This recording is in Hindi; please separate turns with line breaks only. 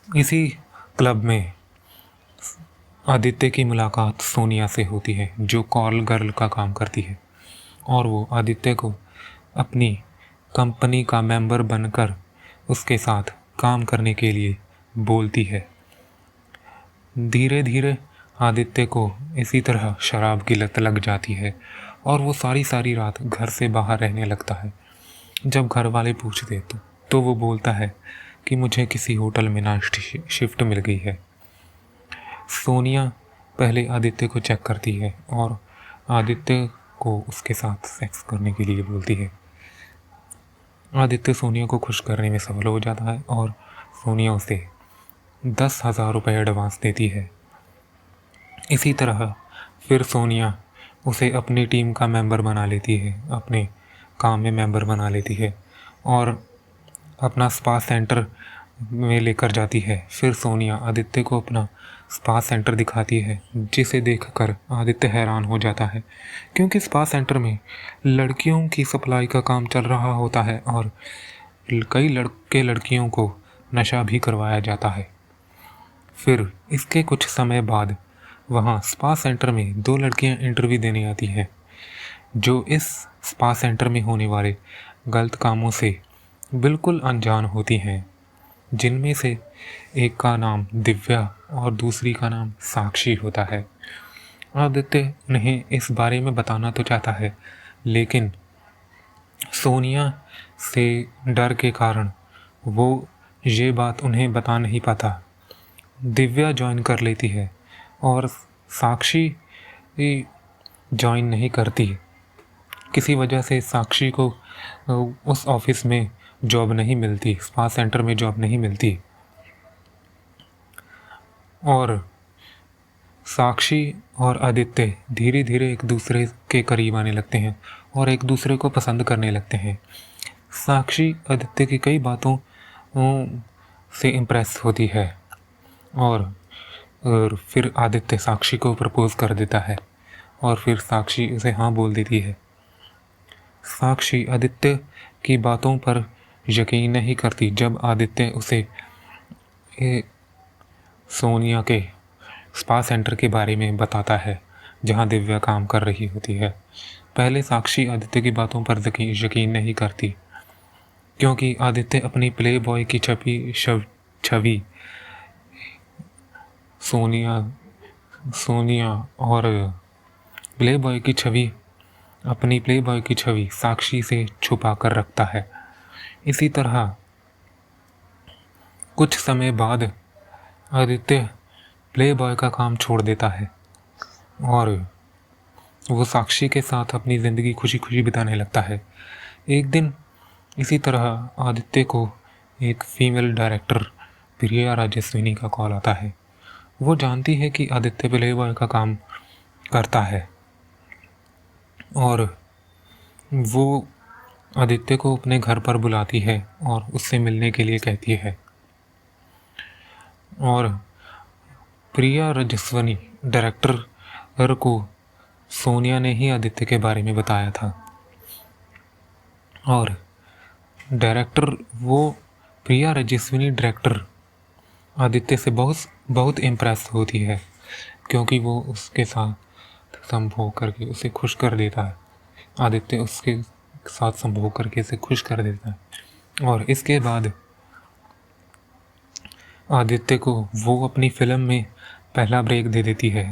इसी क्लब में आदित्य की मुलाकात सोनिया से होती है, जो कॉल गर्ल का काम करती है, और वो आदित्य को अपनी कंपनी का मेंबर बनकर उसके साथ काम करने के लिए बोलती है। धीरे धीरे आदित्य को इसी तरह शराब की लत लग जाती है और वो सारी रात घर से बाहर रहने लगता है। जब घर वाले पूछते तो वो बोलता है कि मुझे किसी होटल में नाइट शिफ्ट मिल गई है। सोनिया पहले आदित्य को चेक करती है और आदित्य को उसके साथ सेक्स करने के लिए बोलती है। आदित्य सोनिया को खुश करने में सफल हो जाता है और सोनिया उसे 10,000 रुपये एडवांस देती है। इसी तरह फिर सोनिया उसे अपनी टीम का मेंबर बना लेती है, अपने काम में मेंबर बना लेती है और अपना स्पा सेंटर में लेकर जाती है। फिर सोनिया आदित्य को अपना स्पा सेंटर दिखाती है, जिसे देखकर आदित्य हैरान हो जाता है, क्योंकि स्पा सेंटर में लड़कियों की सप्लाई का काम चल रहा होता है और कई लड़कियों को नशा भी करवाया जाता है। फिर इसके कुछ समय बाद वहाँ स्पा सेंटर में 2 लड़कियाँ इंटरव्यू देने आती हैं, जो इस स्पा सेंटर में होने वाले गलत कामों से बिल्कुल अनजान होती हैं, जिनमें से एक का नाम दिव्या और दूसरी का नाम साक्षी होता है। आदित्य उन्हें इस बारे में बताना तो चाहता है, लेकिन सोनिया से डर के कारण वो ये बात उन्हें बता नहीं पाता। दिव्या ज्वाइन कर लेती है और साक्षी ज्वाइन नहीं करती। किसी वजह से साक्षी को उस ऑफिस में जॉब नहीं मिलती, स्पा सेंटर में जॉब नहीं मिलती और साक्षी और आदित्य धीरे धीरे एक दूसरे के करीब आने लगते हैं और एक दूसरे को पसंद करने लगते हैं। साक्षी आदित्य की कई बातों से इम्प्रेस होती है और फिर आदित्य साक्षी को प्रपोज कर देता है और फिर साक्षी उसे हाँ बोल देती है। साक्षी आदित्य की बातों पर यकीन नहीं करती जब आदित्य उसे सोनिया के स्पा सेंटर के बारे में बताता है, जहां दिव्या काम कर रही होती है। पहले साक्षी आदित्य की बातों पर यकीन नहीं करती, क्योंकि आदित्य अपनी प्ले बॉय की छवि सोनिया और अपनी प्ले बॉय की छवि साक्षी से छुपा कर रखता है। इसी तरह कुछ समय बाद आदित्य प्ले बॉय का काम छोड़ देता है और वो साक्षी के साथ अपनी ज़िंदगी खुशी खुशी बिताने लगता है। एक दिन इसी तरह आदित्य को एक फीमेल डायरेक्टर प्रिया राजस्विनी का कॉल आता है। वो जानती है कि आदित्य प्ले बॉय का काम करता है और वो आदित्य को अपने घर पर बुलाती है और उससे मिलने के लिए कहती है। और प्रिया राजस्विनी डायरेक्टर को सोनिया ने ही आदित्य के बारे में बताया था और प्रिया राजस्विनी डायरेक्टर आदित्य से बहुत इम्प्रेस होती है, क्योंकि वो उसके साथ संभोग करके उसे खुश कर देता है। आदित्य उसके साथ संभोग करके उसे खुश कर देता है और इसके बाद आदित्य को वो अपनी फिल्म में पहला ब्रेक दे देती है